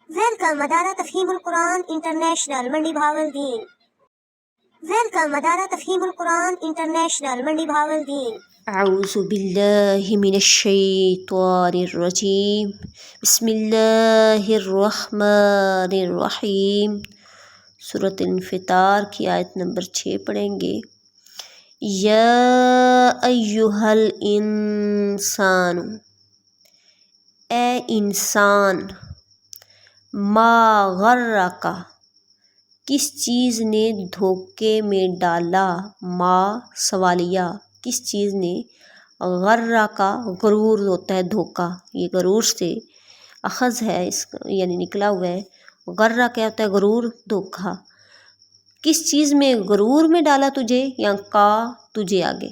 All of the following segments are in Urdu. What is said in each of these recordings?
Welcome Madara Tafhimul Quran International Mandi Bhavaldeen. Welcome Madara Tafhimul Quran International Mandi Bhavaldeen. أعوذ بالله من الشيطان الرجيم بسم الله الرحمن الرحیم سورۃ انفطار کی آیت نمبر 6 پڑھیں گے۔ یا ایہا الانسان، اے انسان، ما غرک، کس چیز نے دھوکے میں ڈالا، ما سوالیہ، کس چیز نے، غرہ کا غرور ہوتا ہے دھوکا، یہ غرور سے اخذ ہے، اس یعنی نکلا ہوا ہے۔ غرہ کیا ہوتا ہے؟ غرور، دھوکا۔ کس چیز میں غرور میں ڈالا تجھے، یا کا تجھے آگے،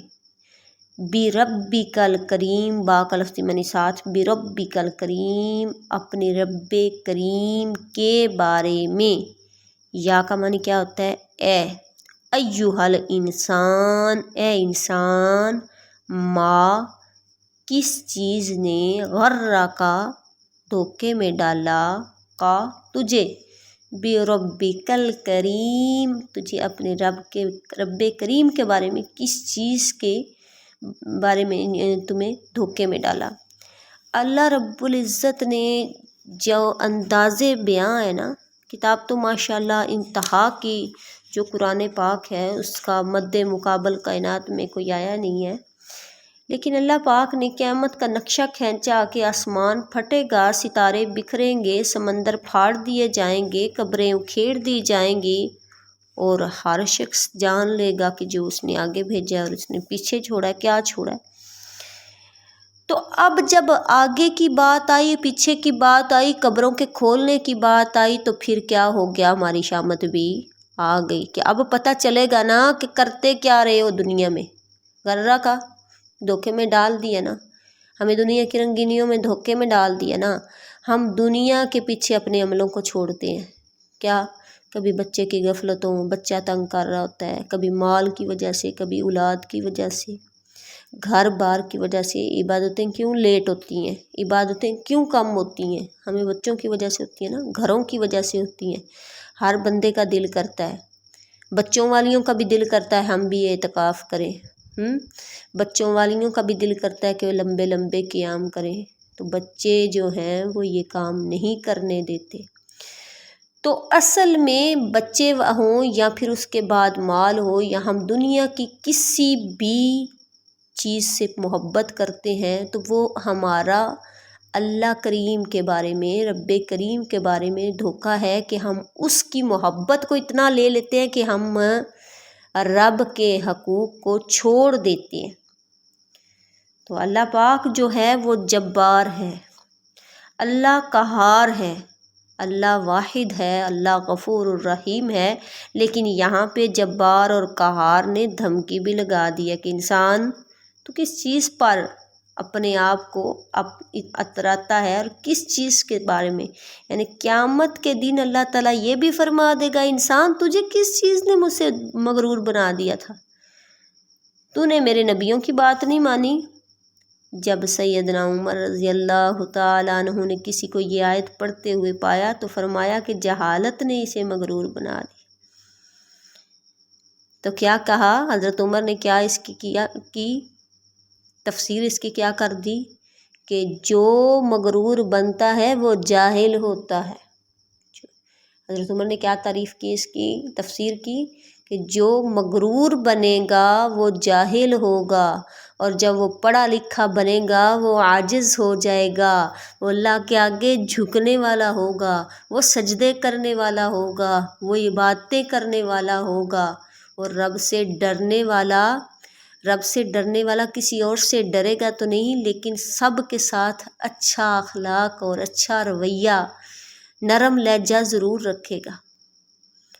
بربک الکریم، با کا لفظ معنی ساتھ، بربک الکریم، اپنے رب کریم کے بارے میں، یا کا معنی کیا ہوتا ہے؟ اے، ایہا الانسان، اے انسان، ما کس چیز نے، غرہ کا دھوکے میں ڈالا، کا تجھے، بربک الکریم، تجھے اپنے رب کریم کے بارے میں، کس چیز کے بارے میں تمہیں دھوکے میں ڈالا۔ اللہ رب العزت نے جو انداز بیاں ہے نا، کتاب تو ماشاءاللہ انتہا کی جو قرآن پاک ہے اس کا مد مقابل کائنات میں کوئی آیا نہیں ہے، لیکن اللہ پاک نے قیامت کا نقشہ کھینچا کہ آسمان پھٹے گا، ستارے بکھریں گے، سمندر پھاڑ دیے جائیں گے، قبریں اکھیڑ دی جائیں گی، اور ہر شخص جان لے گا کہ جو اس نے آگے بھیجا اور اس نے پیچھے چھوڑا ہے، کیا چھوڑا ہے۔ تو اب جب آگے کی بات آئی، پیچھے کی بات آئی، قبروں کے کھولنے کی بات آئی، تو پھر کیا ہو گیا، ہماری شامت بھی آ گئی کہ اب پتہ چلے گا نا کہ کرتے کیا رہے ہو دنیا میں۔ غرہ کا دھوکے میں ڈال دیا نا ہمیں، دنیا کی رنگینیوں میں دھوکے میں ڈال دیا نا، ہم دنیا کے پیچھے اپنے عملوں کو چھوڑتے ہیں۔ کیا، کبھی بچے کی غفلتوں، بچہ تنگ کر رہا ہوتا ہے، کبھی مال کی وجہ سے، کبھی اولاد کی وجہ سے، گھر بار کی وجہ سے، عبادتیں کیوں لیٹ ہوتی ہیں، عبادتیں کیوں کم ہوتی ہیں، ہمیں بچوں کی وجہ سے ہوتی ہیں نا، گھروں کی وجہ سے ہوتی ہیں۔ ہر بندے کا دل کرتا ہے، بچوں والیوں کا بھی دل کرتا ہے ہم بھی اعتکاف کریں، بچوں والیوں کا بھی دل کرتا ہے کہ وہ لمبے لمبے قیام کریں، تو بچے جو ہیں وہ یہ کام نہیں کرنے دیتے۔ تو اصل میں بچے ہوں یا پھر اس کے بعد مال ہو، یا ہم دنیا کی کسی بھی چیز سے محبت کرتے ہیں تو وہ ہمارا اللہ کریم کے بارے میں، رب کریم کے بارے میں دھوکا ہے کہ ہم اس کی محبت کو اتنا لے لیتے ہیں کہ ہم رب کے حقوق کو چھوڑ دیتے ہیں۔ تو اللہ پاک جو ہے وہ جبار ہے، اللہ قہار ہے، اللہ واحد ہے، اللہ غفور الرحیم ہے، لیکن یہاں پہ جبار اور قہار نے دھمکی بھی لگا دیا کہ انسان تو کس چیز پر اپنے آپ کو اتراتا ہے، اور کس چیز کے بارے میں، یعنی قیامت کے دن اللہ تعالیٰ یہ بھی فرما دے گا، انسان تجھے کس چیز نے مجھ سے مغرور بنا دیا تھا، تو نے میرے نبیوں کی بات نہیں مانی۔ جب سیدنا عمر رضی اللہ تعالیٰ عنہ نے کسی کو یہ آیت پڑھتے ہوئے پایا تو فرمایا کہ جہالت نے اسے مغرور بنا دی۔ تو کیا کہا حضرت عمر نے، کیا اس کی تفسیر اس کی کیا کر دی کہ جو مغرور بنتا ہے وہ جاہل ہوتا ہے۔ حضرت عمر نے کیا تعریف کی، اس کی تفسیر کی کہ جو مغرور بنے گا وہ جاہل ہوگا، اور جب وہ پڑھا لکھا بنے گا وہ عاجز ہو جائے گا، وہ اللہ کے آگے جھکنے والا ہوگا، وہ سجدے کرنے والا ہوگا، وہ عبادتیں کرنے والا ہوگا، اور رب سے ڈرنے والا کسی اور سے ڈرے گا تو نہیں، لیکن سب کے ساتھ اچھا اخلاق اور اچھا رویہ، نرم لہجہ ضرور رکھے گا،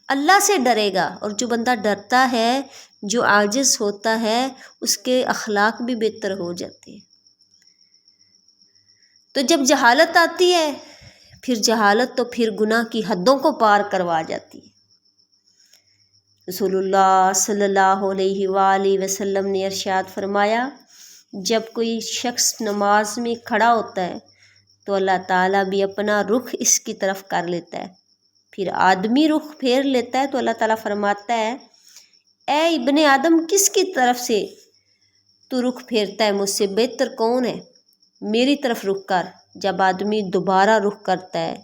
اللہ سے ڈرے گا۔ اور جو بندہ ڈرتا ہے، جو عاجز ہوتا ہے، اس کے اخلاق بھی بہتر ہو جاتے ہیں۔ تو جب جہالت آتی ہے، پھر جہالت تو پھر گناہ کی حدوں کو پار کروا جاتی ہے۔ رسول اللہ صلی اللہ علیہ وآلہ وسلم نے ارشاد فرمایا، جب کوئی شخص نماز میں کھڑا ہوتا ہے تو اللہ تعالیٰ بھی اپنا رخ اس کی طرف کر لیتا ہے۔ پھر آدمی رخ پھیر لیتا ہے تو اللہ تعالیٰ فرماتا ہے اے ابن آدم کس کی طرف سے تو رخ پھیرتا ہے، مجھ سے بہتر کون ہے، میری طرف رخ کر۔ جب آدمی دوبارہ رخ کرتا ہے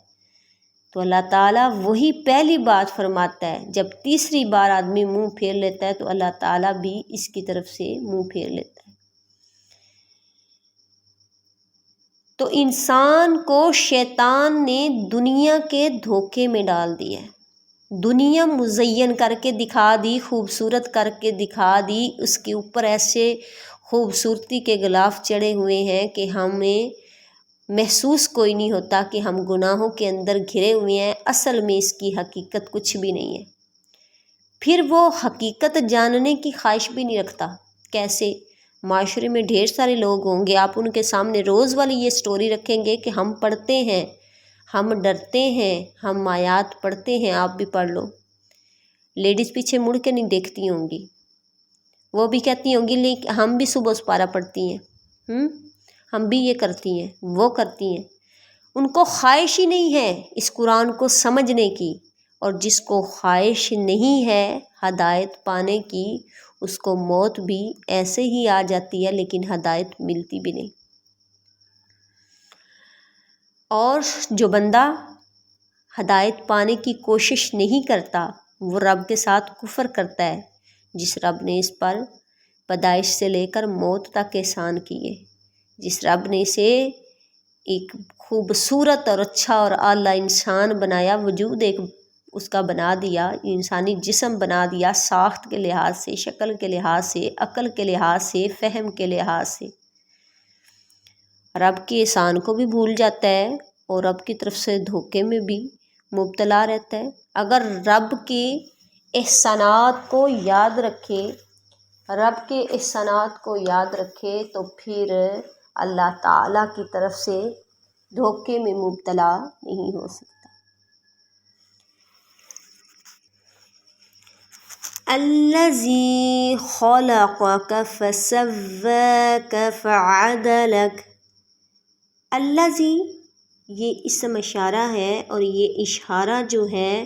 تو اللہ تعالیٰ وہی پہلی بات فرماتا ہے۔ جب تیسری بار آدمی منہ پھیر لیتا ہے تو اللہ تعالیٰ بھی اس کی طرف سے منہ پھیر لیتا ہے۔ تو انسان کو شیطان نے دنیا کے دھوکے میں ڈال دیا ہے، دنیا مزین کر کے دکھا دی، خوبصورت کر کے دکھا دی، اس کے اوپر ایسے خوبصورتی کے غلاف چڑھے ہوئے ہیں کہ ہمیں محسوس کوئی نہیں ہوتا کہ ہم گناہوں کے اندر گھرے ہوئے ہیں، اصل میں اس کی حقیقت کچھ بھی نہیں ہے۔ پھر وہ حقیقت جاننے کی خواہش بھی نہیں رکھتا۔ کیسے؟ معاشرے میں ڈھیر سارے لوگ ہوں گے، آپ ان کے سامنے روز والی یہ سٹوری رکھیں گے کہ ہم پڑھتے ہیں، ہم ڈرتے ہیں، ہم آیات پڑھتے ہیں، آپ بھی پڑھ لو۔ لیڈیز پیچھے مڑ کے نہیں دیکھتی ہوں گی، وہ بھی کہتی ہوں گی لیکن ہم بھی صبح سپارہ پڑھتی ہیں، ہم بھی یہ کرتی ہیں، وہ کرتی ہیں۔ ان کو خواہش ہی نہیں ہے اس قرآن کو سمجھنے کی، اور جس کو خواہش نہیں ہے ہدایت پانے کی، اس کو موت بھی ایسے ہی آ جاتی ہے لیکن ہدایت ملتی بھی نہیں۔ اور جو بندہ ہدایت پانے کی کوشش نہیں کرتا وہ رب کے ساتھ کفر کرتا ہے، جس رب نے اس پر پیدائش سے لے کر موت تک احسان کیے، جس رب نے اسے ایک خوبصورت اور اچھا اور اعلیٰ انسان بنایا، وجود ایک اس کا بنا دیا، انسانی جسم بنا دیا، ساخت کے لحاظ سے، شکل کے لحاظ سے، عقل کے لحاظ سے، فہم کے لحاظ سے، رب کے احسان کو بھی بھول جاتا ہے اور رب کی طرف سے دھوکے میں بھی مبتلا رہتا ہے۔ اگر رب کے احسانات کو یاد رکھے، رب کے احسانات کو یاد رکھے تو پھر اللہ تعالیٰ کی طرف سے دھوکے میں مبتلا نہیں ہو سکتا۔ الذی خلقک فسواک فعدلک، الذی یہ اسم اشارہ ہے اور یہ اشارہ جو ہے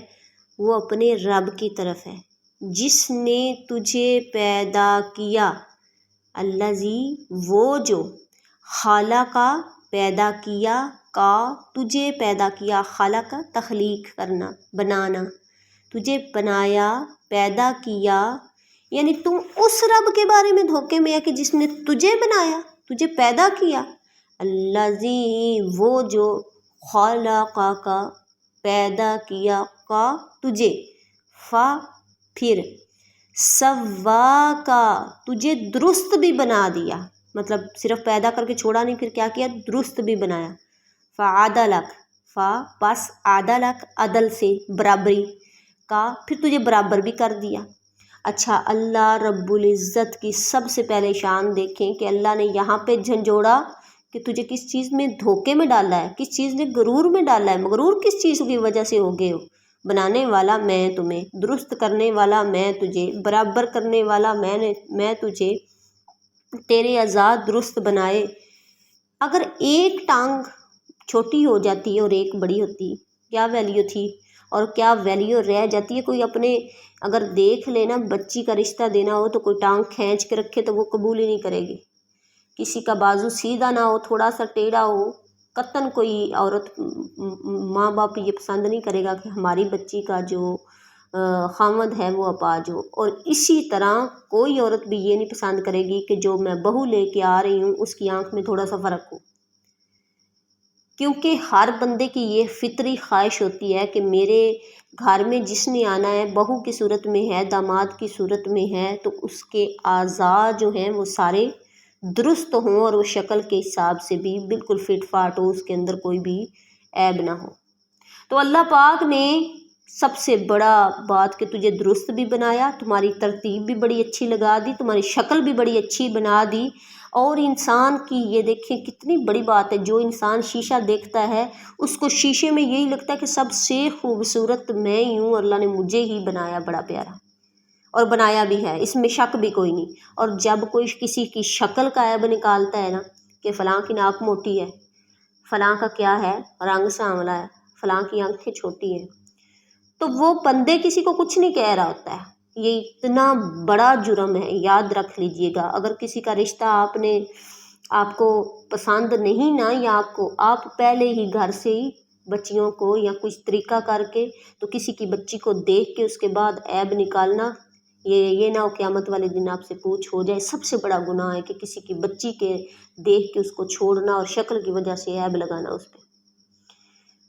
وہ اپنے رب کی طرف ہے، جس نے تجھے پیدا کیا۔ الذی وہ جو، خالق پیدا کیا، کا تجھے پیدا کیا، خالق تخلیق کرنا، بنانا، تجھے بنایا، پیدا کیا، یعنی تم اس رب کے بارے میں دھوکے میں ہے کہ جس نے تجھے بنایا، تجھے پیدا کیا۔ الذی وہ جو، خالق کا پیدا کیا، کا تجھے، فا پھر، سوا کا تجھے درست بھی بنا دیا، مطلب صرف پیدا کر کے چھوڑا نہیں، پھر کیا کیا، درست بھی بنایا۔ فعدلک، فا پس، عدلک عدل سے، برابری کا، پھر تجھے برابر بھی کر دیا۔ اچھا، اللہ رب العزت کی سب سے پہلے شان دیکھیں کہ اللہ نے یہاں پہ جھنجھوڑا کہ تجھے کس چیز میں دھوکے میں ڈالا ہے، کس چیز نے غرور میں ڈالا ہے، مغرور کس چیز کی وجہ سے ہو گئے ہو۔ بنانے والا میں تمہیں، درست کرنے والا میں تجھے، برابر کرنے والا میں تجھے، تیرے اعضاء درست بنائے۔ اگر ایک ٹانگ چھوٹی ہو جاتی ہے اور ایک بڑی ہوتی، کیا ویلیو تھی اور کیا ویلیو رہ جاتی ہے۔ کوئی اپنے اگر دیکھ لینا بچی کا رشتہ دینا ہو تو کوئی ٹانگ کھینچ کے رکھے تو وہ قبول ہی نہیں کرے گی، کسی کا بازو سیدھا نہ ہو، تھوڑا سا ٹیڑھا ہو، قطعاً کوئی عورت، ماں باپ یہ پسند نہیں کرے گا کہ ہماری بچی کا جو خاوند ہے وہ اپاہج ہو، اور اسی طرح کوئی عورت بھی یہ نہیں پسند کرے گی کہ جو میں بہو لے کے آ رہی ہوں اس کی آنکھ میں تھوڑا سا فرق ہو، کیونکہ ہر بندے کی یہ فطری خواہش ہوتی ہے کہ میرے گھر میں جس نے آنا ہے، بہو کی صورت میں ہے، داماد کی صورت میں ہے، تو اس کے اعضاء جو ہیں وہ سارے درست ہوں اور وہ شکل کے حساب سے بھی بالکل فٹ فاٹ ہو، اس کے اندر کوئی بھی عیب نہ ہو۔ تو اللہ پاک نے سب سے بڑا بات کہ تجھے درست بھی بنایا، تمہاری ترتیب بھی بڑی اچھی لگا دی، تمہاری شکل بھی بڑی اچھی بنا دی، اور انسان کی یہ دیکھیں کتنی بڑی بات ہے، جو انسان شیشہ دیکھتا ہے اس کو شیشے میں یہی لگتا ہے کہ سب سے خوبصورت میں ہی ہوں، اللہ نے مجھے ہی بنایا بڑا پیارا، اور بنایا بھی ہے، اس میں شک بھی کوئی نہیں۔ اور جب کوئی کسی کی شکل کا عیب نکالتا ہے نا کہ فلاں کی ناک موٹی ہے، فلاں کا کیا ہے رنگ سانولا ہے، فلاں کی آنکھیں چھوٹی ہیں، تو وہ بندے کسی کو کچھ نہیں کہہ رہا ہوتا ہے۔ یہ اتنا بڑا جرم ہے، یاد رکھ لیجئے گا۔ اگر کسی کا رشتہ آپ کو پسند نہیں نا، یا آپ پہلے ہی گھر سے ہی بچیوں کو یا کچھ طریقہ کر کے تو کسی کی بچی کو دیکھ کے اس کے بعد عیب نکالنا، یہ نہ ہو قیامت والے دن آپ سے پوچھ ہو جائے۔ سب سے بڑا گناہ ہے کہ کسی کی بچی کے دیکھ کے اس کو چھوڑنا اور شکل کی وجہ سے عیب لگانا اس پہ،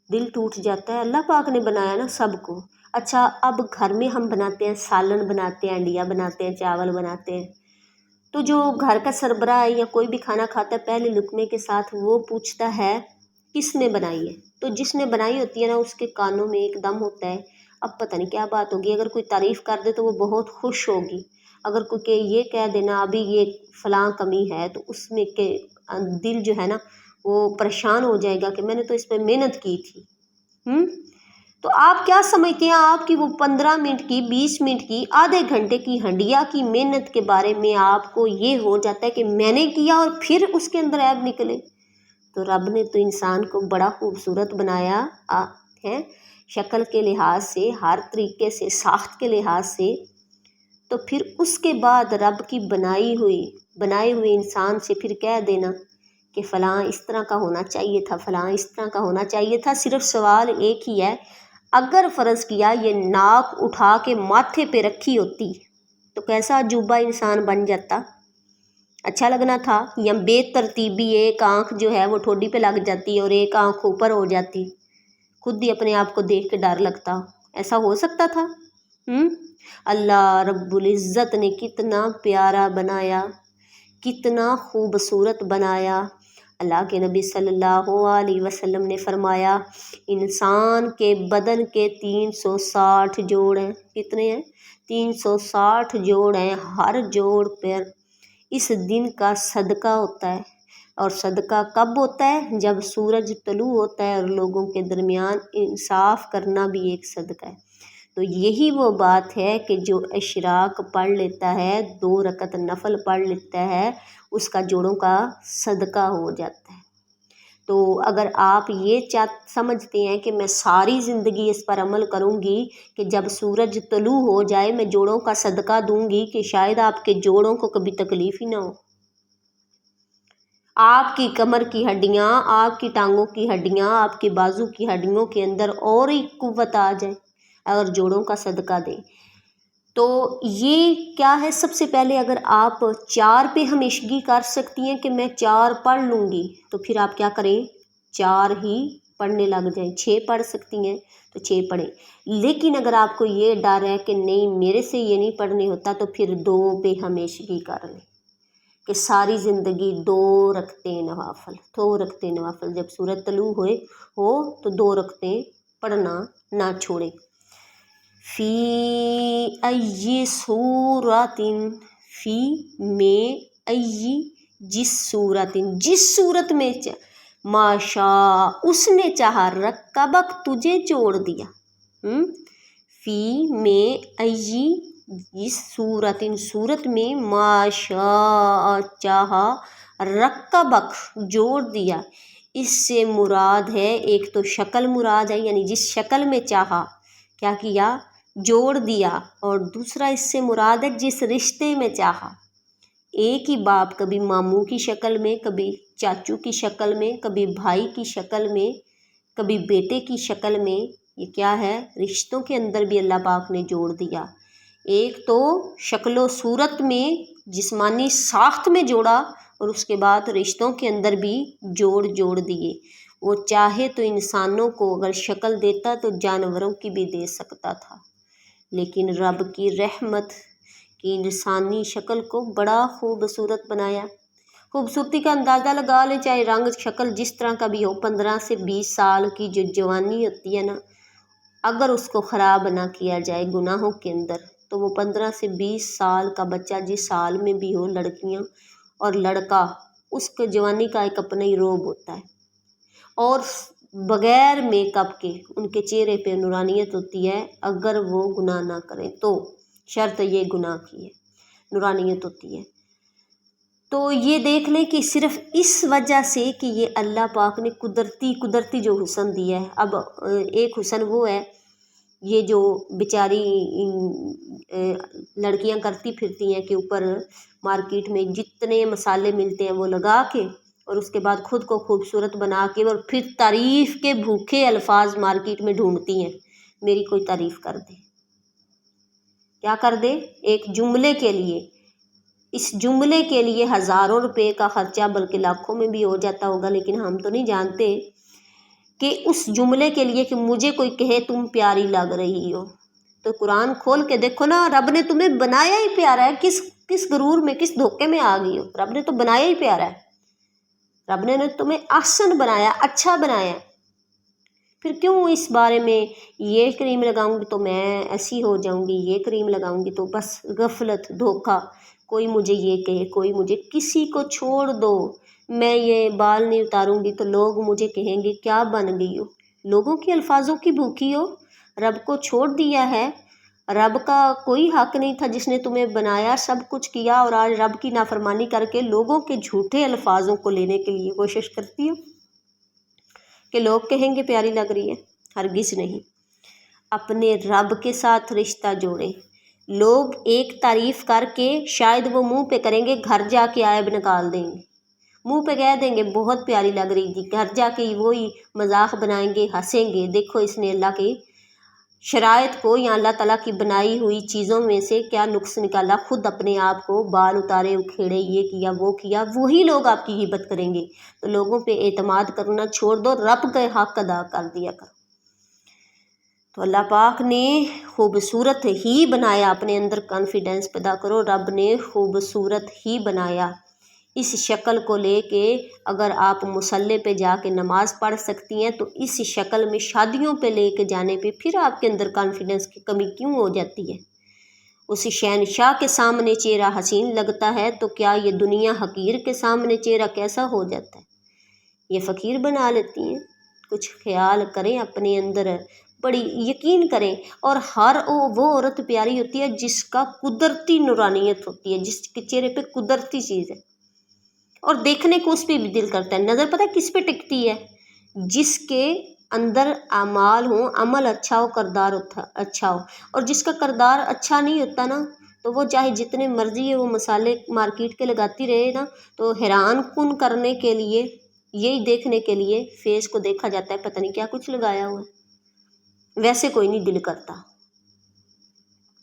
دل ٹوٹ جاتا ہے۔ اللہ پاک نے بنایا نا سب کو۔ اچھا، اب گھر میں ہم بناتے ہیں، سالن بناتے ہیں، انڈیا بناتے ہیں، چاول بناتے ہیں، تو جو گھر کا سربراہ ہے یا کوئی بھی کھانا کھاتا ہے، پہلے لقمے کے ساتھ وہ پوچھتا ہے کس نے بنائی ہے، تو جس نے بنائی ہوتی ہے نا اس کے کانوں میں ایک دم ہوتا ہے اب پتہ نہیں کیا بات ہوگی۔ اگر کوئی تعریف کر دے تو وہ بہت خوش ہوگی، اگر کوئی کہ یہ کہہ دینا ابھی یہ فلاں کمی ہے تو اس میں کہ دل جو ہے نا وہ پریشان ہو جائے گا کہ میں نے تو اس پہ محنت کی تھی۔ تو آپ کیا سمجھتے ہیں آپ کی وہ 15 منٹ کی، 20 منٹ کی، آدھے گھنٹے کی ہنڈیا کی محنت کے بارے میں آپ کو یہ ہو جاتا ہے کہ میں نے کیا اور پھر اس کے اندر عیب نکلے؟ تو رب نے تو انسان کو بڑا خوبصورت بنایا ہے، شکل کے لحاظ سے، ہر طریقے سے، ساخت کے لحاظ سے، تو پھر اس کے بعد رب کی بنائے ہوئے انسان سے پھر کہہ دینا کہ فلاں اس طرح کا ہونا چاہیے تھا، فلاں اس طرح کا ہونا چاہیے تھا۔ صرف سوال ایک ہی ہے، اگر فرض کیا یہ ناک اٹھا کے ماتھے پہ رکھی ہوتی تو کیسا عجوبہ انسان بن جاتا، اچھا لگنا تھا؟ یا بے ترتیبی ایک آنکھ جو ہے وہ ٹھوڈی پہ لگ جاتی اور ایک آنکھ اوپر ہو جاتی، خود ہی اپنے آپ کو دیکھ کے ڈر لگتا، ایسا ہو سکتا تھا؟ اللہ رب العزت نے کتنا پیارا بنایا، کتنا خوبصورت بنایا۔ اللہ کے نبی صلی اللہ علیہ وسلم نے فرمایا انسان کے بدن کے 360 جوڑ ہیں۔ کتنے ہیں؟ 360 جوڑ ہیں، ہر جوڑ پر اس دن کا صدقہ ہوتا ہے، اور صدقہ کب ہوتا ہے؟ جب سورج طلوع ہوتا ہے، اور لوگوں کے درمیان انصاف کرنا بھی ایک صدقہ ہے۔ تو یہی وہ بات ہے کہ جو اشراق پڑھ لیتا ہے، 2 رکعت نفل پڑھ لیتا ہے، اس کا جوڑوں کا صدقہ ہو جاتا ہے۔ تو اگر آپ یہ سمجھتے ہیں کہ میں ساری زندگی اس پر عمل کروں گی کہ جب سورج طلوع ہو جائے میں جوڑوں کا صدقہ دوں گی، کہ شاید آپ کے جوڑوں کو کبھی تکلیف ہی نہ ہو، آپ کی کمر کی ہڈیاں، آپ کی ٹانگوں کی ہڈیاں، آپ کے بازو کی ہڈیوں کے اندر اور ہی قوت آ جائے اگر جوڑوں کا صدقہ دیں۔ تو یہ کیا ہے؟ سب سے پہلے اگر آپ 4 پہ ہمیشگی کر سکتی ہیں کہ میں 4 پڑھ لوں گی، تو پھر آپ کیا کریں؟ 4 ہی پڑھنے لگ جائیں۔ 6 پڑھ سکتی ہیں تو 6 پڑھیں، لیکن اگر آپ کو یہ ڈر ہے کہ نہیں میرے سے یہ نہیں پڑھنے ہوتا، تو پھر 2 پہ ہمیشگی کر لیں کہ ساری زندگی 2 رکعتیں نوافل، 2 رکعتیں نوافل، جب سورج طلوع ہو تو 2 رکعتیں پڑھنا نہ چھوڑیں۔ فی ای صورت، فی میں، ای جس صورت، جس صورت میں ماشاء اس نے چاہا، رکبک تجھے جوڑ دیا۔ فی میں، ای جس صورت، صورت میں، ماشاء چاہا، رکبک جوڑ دیا۔ اس سے مراد ہے ایک تو شکل مراد ہے، یعنی جس شکل میں چاہا کیا کیا؟ جوڑ دیا، اور دوسرا اس سے مراد ہے جس رشتے میں چاہا۔ ایک ہی باپ کبھی ماموں کی شکل میں، کبھی چاچو کی شکل میں، کبھی بھائی کی شکل میں، کبھی بیٹے کی شکل میں، یہ کیا ہے؟ رشتوں کے اندر بھی اللہ پاک نے جوڑ دیا۔ ایک تو شکل و صورت میں، جسمانی ساخت میں جوڑا، اور اس کے بعد رشتوں کے اندر بھی جوڑ دیے۔ وہ چاہے تو انسانوں کو اگر شکل دیتا تو جانوروں کی بھی دے سکتا تھا، لیکن رب کی رحمت کی انسانی شکل کو بڑا خوبصورت بنایا۔ خوبصورتی کا اندازہ لگا لیں، چاہے رنگ شکل جس طرح کا بھی ہو، 15 سے 20 سال کی جو جوانی ہوتی ہے نا، اگر اس کو خراب نہ کیا جائے گناہوں کے اندر، تو وہ 15 سے 20 سال کا بچہ جس سال میں بھی ہو، لڑکیاں اور لڑکا، اس کے جوانی کا ایک اپنا ہی روب ہوتا ہے، اور بغیر میک اپ کے ان کے چہرے پہ نورانیت ہوتی ہے، اگر وہ گناہ نہ کریں تو، شرط یہ گناہ کی ہے، نورانیت ہوتی ہے۔ تو یہ دیکھ لیں کہ صرف اس وجہ سے کہ یہ اللہ پاک نے قدرتی جو حسن دیا ہے. اب ایک حسن وہ ہے یہ جو بیچاری لڑکیاں کرتی پھرتی ہیں کہ اوپر مارکیٹ میں جتنے مسالے ملتے ہیں وہ لگا کے اور اس کے بعد خود کو خوبصورت بنا کے اور پھر تعریف کے بھوکے الفاظ مارکیٹ میں ڈھونڈتی ہیں. میری کوئی تعریف کر دے، کیا کر دے؟ ایک جملے کے لیے، اس جملے کے لیے ہزاروں روپے کا خرچہ بلکہ لاکھوں میں بھی ہو جاتا ہوگا، لیکن ہم تو نہیں جانتے کہ اس جملے کے لیے کہ مجھے کوئی کہے تم پیاری لگ رہی ہو. تو قرآن کھول کے دیکھو نا، رب نے تمہیں بنایا ہی پیارا ہے. کس غرور میں، کس دھوکے میں آ گئی ہو؟ رب نے تو بنایا ہی پیارا ہے. رب نے تمہیں احسن بنایا، اچھا بنایا. پھر کیوں اس بارے میں یہ کریم لگاؤں گی تو میں ایسی ہو جاؤں گی، یہ کریم لگاؤں گی تو بس غفلت، دھوکہ، کوئی مجھے یہ کہے، کوئی مجھے، کسی کو چھوڑ دو. میں یہ بال نہیں اتاروں گی تو لوگ مجھے کہیں گے کیا بن گئی ہو. لوگوں کے الفاظوں کی بھوکی ہو، رب کو چھوڑ دیا ہے. رب کا کوئی حق نہیں تھا جس نے تمہیں بنایا، سب کچھ کیا، اور آج رب کی نافرمانی کر کے لوگوں کے جھوٹے الفاظوں کو لینے کے لیے کوشش کرتی ہو کہ لوگ کہیں گے پیاری لگ رہی ہے. ہرگز نہیں. اپنے رب کے ساتھ رشتہ جوڑیں. لوگ ایک تعریف کر کے شاید وہ منہ پہ کریں گے، گھر جا کے عیب نکال دیں گے. منہ پہ کہہ دیں گے بہت پیاری لگ رہی تھی، گھر جا کے وہی مذاق بنائیں گے، ہنسیں گے. دیکھو اس نے اللہ کی شرائط کو یا اللہ تعالیٰ کی بنائی ہوئی چیزوں میں سے کیا نقص نکالا. خود اپنے آپ کو بال اتارے، اکھیڑے، یہ کیا وہ کیا. وہی لوگ آپ کی غیبت کریں گے. تو لوگوں پہ اعتماد کرنا چھوڑ دو، رب کا حق ادا کر دیا کرو. تو اللہ پاک نے خوبصورت ہی بنایا. اپنے اندر کانفیڈنس پیدا کرو، رب نے خوبصورت ہی بنایا. اس شکل کو لے کے اگر آپ مصلی پہ جا کے نماز پڑھ سکتی ہیں تو اس شکل میں شادیوں پہ لے کے جانے پہ پھر آپ کے اندر کانفیڈنس کی کمی کیوں ہو جاتی ہے؟ اس شہنشاہ کے سامنے چہرہ حسین لگتا ہے تو کیا یہ دنیا حقیر کے سامنے چہرہ کیسا ہو جاتا ہے؟ یہ فقیر بنا لیتی ہیں. کچھ خیال کریں اپنے اندر، بڑی یقین کریں. اور ہر وہ عورت پیاری ہوتی ہے جس کا قدرتی نورانیت ہوتی ہے، جس کے چہرے پہ قدرتی چیز ہے اور دیکھنے کو اس پہ بھی دل کرتا ہے. نظر پتہ کس پہ ٹکتی ہے؟ جس کے اندر اعمال ہوں، عمل اچھا ہو، کردار اچھا ہو. اور جس کا کردار اچھا نہیں ہوتا نا تو وہ چاہے جتنے مرضی ہے وہ مسالے مارکیٹ کے لگاتی رہے نا، تو حیران کن کرنے کے لیے، یہی دیکھنے کے لیے فیس کو دیکھا جاتا ہے پتہ نہیں کیا کچھ لگایا ہوا ہے. ویسے کوئی نہیں دل کرتا،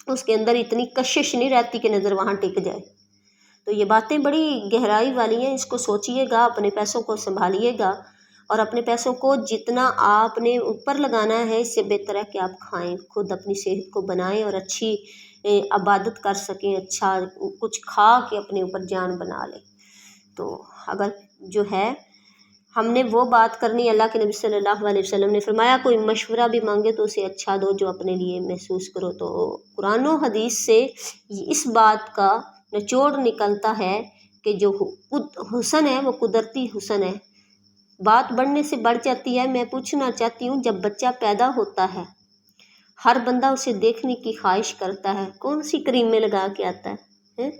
اس کے اندر اتنی کشش نہیں رہتی کہ نظر وہاں ٹک جائے. تو یہ باتیں بڑی گہرائی والی ہیں. اس کو سوچئے گا، اپنے پیسوں کو سنبھالیے گا، اور اپنے پیسوں کو جتنا آپ نے اوپر لگانا ہے اس سے بہتر ہے کہ آپ کھائیں، خود اپنی صحت کو بنائیں اور اچھی عبادت کر سکیں، اچھا کچھ کھا کے اپنے اوپر جان بنا لیں. تو اگر جو ہے ہم نے وہ بات کرنی، اللہ کے نبی صلی اللہ علیہ وسلم نے فرمایا کوئی مشورہ بھی مانگے تو اسے اچھا دو جو اپنے لیے محسوس کرو. تو قرآن و حدیث سے اس بات کا نچوڑ نکلتا ہے کہ جو حسن ہے وہ قدرتی حسن ہے. بات بڑھنے سے بڑھ جاتی ہے. میں پوچھنا چاہتی ہوں، جب بچہ پیدا ہوتا ہے ہر بندہ اسے دیکھنے کی خواہش کرتا ہے. کون سی کریمیں لگا کے آتا ہے؟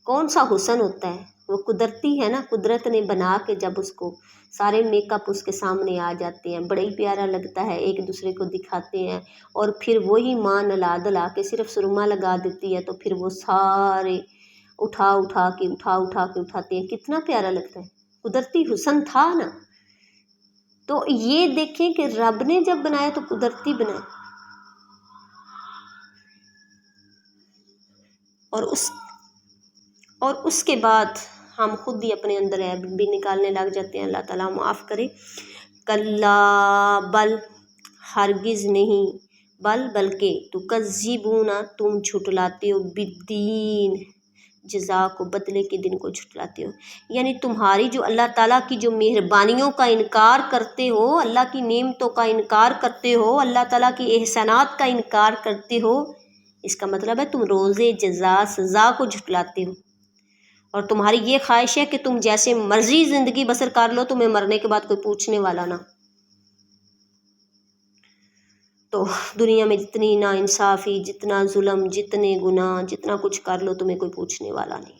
کون سا حسن ہوتا ہے؟ وہ قدرتی ہے نا. قدرت نے بنا کے جب اس کو سارے میک اپ اس کے سامنے آ جاتے ہیں، بڑا ہی پیارا لگتا ہے، ایک دوسرے کو دکھاتے ہیں. اور پھر وہی ماں نلا دلا کے صرف سرما لگا دیتی ہے تو پھر وہ سارے اٹھا کے اٹھاتے ہیں. کتنا پیارا لگتا ہے. قدرتی حسن تھا نا. تو یہ دیکھیں کہ رب نے جب بنایا تو قدرتی بنایا، اور اس کے بعد ہم خود ہی اپنے اندر عیب بھی نکالنے لگ جاتے ہیں. اللہ تعالیٰ معاف کرے. کلا بل، ہرگز نہیں، بلکہ تکذبون، تم جھٹلاتے ہو، بالدین، جزا کو، بدلے کے دن کو جھٹلاتے ہو. یعنی تمہاری جو اللہ تعالیٰ کی جو مہربانیوں کا انکار کرتے ہو، اللہ کی نعمتوں کا انکار کرتے ہو، اللہ تعالیٰ کی احسانات کا انکار کرتے ہو، اس کا مطلب ہے تم روز جزا، سزا کو جھٹلاتے ہو. اور تمہاری یہ خواہش ہے کہ تم جیسے مرضی زندگی بسر کر لو، تمہیں مرنے کے بعد کوئی پوچھنے والا نہ. تو دنیا میں جتنی ناانصافی، جتنا ظلم، جتنے گناہ، جتنا کچھ کر لو تمہیں کوئی پوچھنے والا نہیں.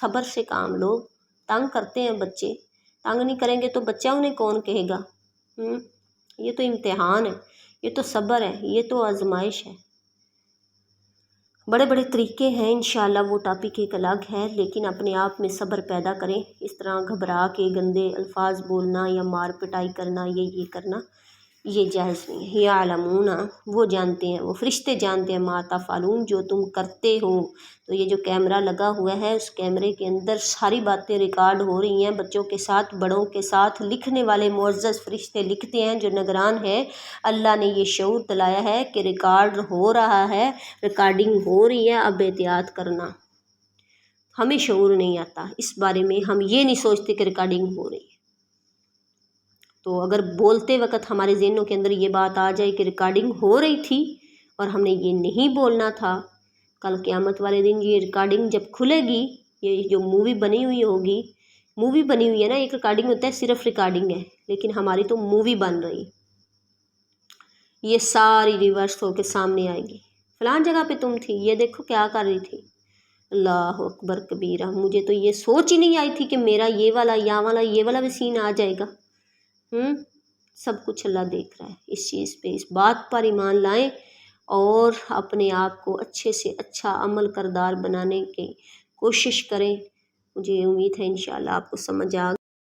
صبر سے کام لو۔ تنگ کرتے ہیں بچے، تنگ نہیں کریں گے تو بچہ انہیں کون کہے گا؟ یہ تو امتحان ہے، یہ تو صبر ہے، یہ تو آزمائش ہے۔ بڑے بڑے طریقے ہیں انشاءاللہ، وہ ٹاپک ایک الگ ہے، لیکن اپنے آپ میں صبر پیدا کریں۔ اس طرح گھبرا کے گندے الفاظ بولنا یا مار پٹائی کرنا، یہ کرنا یہ جائز نہیں ہے۔ یعلمون، وہ جانتے ہیں، وہ فرشتے جانتے ہیں، ما تفعلون، جو تم کرتے ہو۔ تو یہ جو کیمرہ لگا ہوا ہے، اس کیمرے کے اندر ساری باتیں ریکارڈ ہو رہی ہیں، بچوں کے ساتھ بڑوں کے ساتھ۔ لکھنے والے معزز فرشتے لکھتے ہیں، جو نگران ہے، اللہ نے یہ شعور دلایا ہے کہ ریکارڈ ہو رہا ہے، ریکارڈنگ ہو رہی ہے، اب احتیاط کرنا۔ ہمیں شعور نہیں آتا اس بارے میں، ہم یہ نہیں سوچتے کہ ریکارڈنگ ہو رہی ہے۔ تو اگر بولتے وقت ہمارے ذہنوں کے اندر یہ بات آ جائے کہ ریکارڈنگ ہو رہی تھی اور ہم نے یہ نہیں بولنا تھا، کل قیامت والے دن یہ ریکارڈنگ جب کھلے گی، یہ جو مووی بنی ہوئی ہوگی، مووی بنی ہوئی ہے نا، ایک ریکارڈنگ ہوتا ہے، صرف ریکارڈنگ ہے، لیکن ہماری تو مووی بن رہی، یہ ساری ریورس ہو کے سامنے آئے گی۔ فلان جگہ پہ تم تھی، یہ دیکھو کیا کر رہی تھی۔ اللہ اکبر کبیرہ، مجھے تو یہ سوچ ہی نہیں آئی تھی کہ میرا یہ والا یہ والا بھی سین آ جائے گا۔ سب کچھ اللہ دیکھ رہا ہے۔ اس چیز پہ، اس بات پر ایمان لائیں اور اپنے آپ کو اچھے سے اچھا عمل کردار بنانے کی کوشش کریں۔ مجھے امید ہے انشاءاللہ آپ کو سمجھ آ